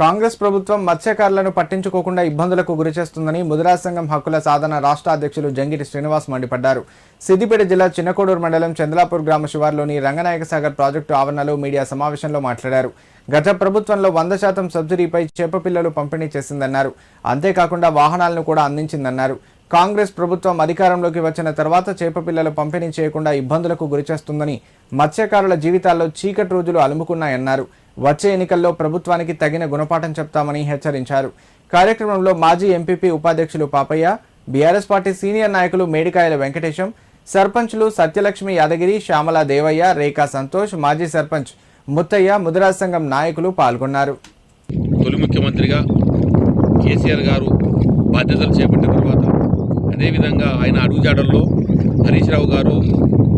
కాంగ్రెస్ ప్రభుత్వం మత్స్యకారులను పట్టించుకోకుండా ఇబ్బందులకు గురిచేస్తుందని ముదిరాజ్ సంఘం హక్కుల సాధన రాష్ట్ర అధ్యక్షులు జంగిటి శ్రీనివాస్ మండిపడ్డారు. సిద్దిపేట జిల్లా చిన్నకోడూరు మండలం చంద్లాపూర్ గ్రామ శివార్లోని రంగనాయక సాగర్ ప్రాజెక్టు ఆవరణలో మీడియా సమావేశంలో మాట్లాడారు. గత ప్రభుత్వంలో 100% సబ్సిడీపై చేప పిల్లలు పంపిణీ చేసిందన్నారు. అంతేకాకుండా వాహనాలను కూడా అందించిందన్నారు. కాంగ్రెస్ ప్రభుత్వం అధికారంలోకి వచ్చిన తర్వాత చేప పిల్లలు పంపిణీ చేయకుండా ఇబ్బందులకు గురిచేస్తుందని, మత్స్యకారుల జీవితాల్లో చీకటి రోజులు అలుముకున్నాయన్నారు. వచ్చే ఎన్నికల్లో ప్రభుత్వానికి తగిన గుణపాఠం చెప్తామని హెచ్చరించారు. కార్యక్రమంలో మాజీ ఎంపీపీ ఉపాధ్యక్షులు పాపయ్య, బీఆర్ఎస్ పార్టీ సీనియర్ నాయకులు మేడికాయల వెంకటేశం, సర్పంచ్లు సత్యలక్ష్మి యాదగిరి, శ్యామల దేవయ్య, రేఖా సంతోష్, మాజీ సర్పంచ్ ముత్తయ్య, ముదిరాజ్ సంఘం నాయకులు పాల్గొన్నారు. తొలి ముఖ్యమంత్రిగా కేసీఆర్ గారు బాధ్యతలు చేపట్టిన తర్వాత అదేవిధంగా ఆయన అడుగుజాడల్లో హరీష్ రావు గారు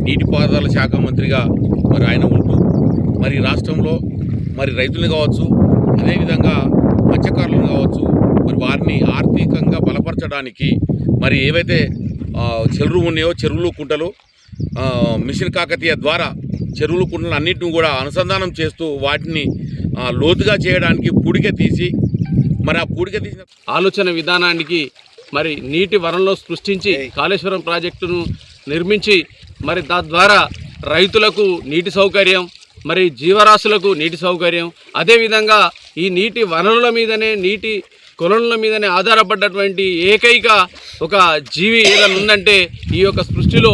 నీటిపారుదల శాఖ మంత్రిగా మరి ఆయన ఉంటూ మరి రాష్ట్రంలో మరి రైతులు కావచ్చు, అదేవిధంగా మత్స్యకారులను కావచ్చు, మరి వారిని ఆర్థికంగా బలపరచడానికి మరి ఏవైతే చెరువులు ఉన్నాయో చెరువులు కుంటలు మిషన్ కాకతీయ ద్వారా చెరువులు కుంటలు అన్నింటిని కూడా అనుసంధానం చేస్తూ వాటిని లోతుగా చేయడానికి పూడిక తీసి మరి ఆ పూడిక తీసిన ఆలోచన విధానానికి మరి నీటి వనరులను సృష్టించి కాళేశ్వరం ప్రాజెక్టును నిర్మించి మరి తద్వారా రైతులకు నీటి సౌకర్యం, మరి జీవరాశులకు నీటి సౌకర్యం, అదేవిధంగా ఈ నీటి వనరుల మీదనే నీటి కొలనుల మీదనే ఆధారపడ్డటువంటి ఏకైక ఒక జీవి ఏదైనా ఉందంటే ఈ యొక్క సృష్టిలో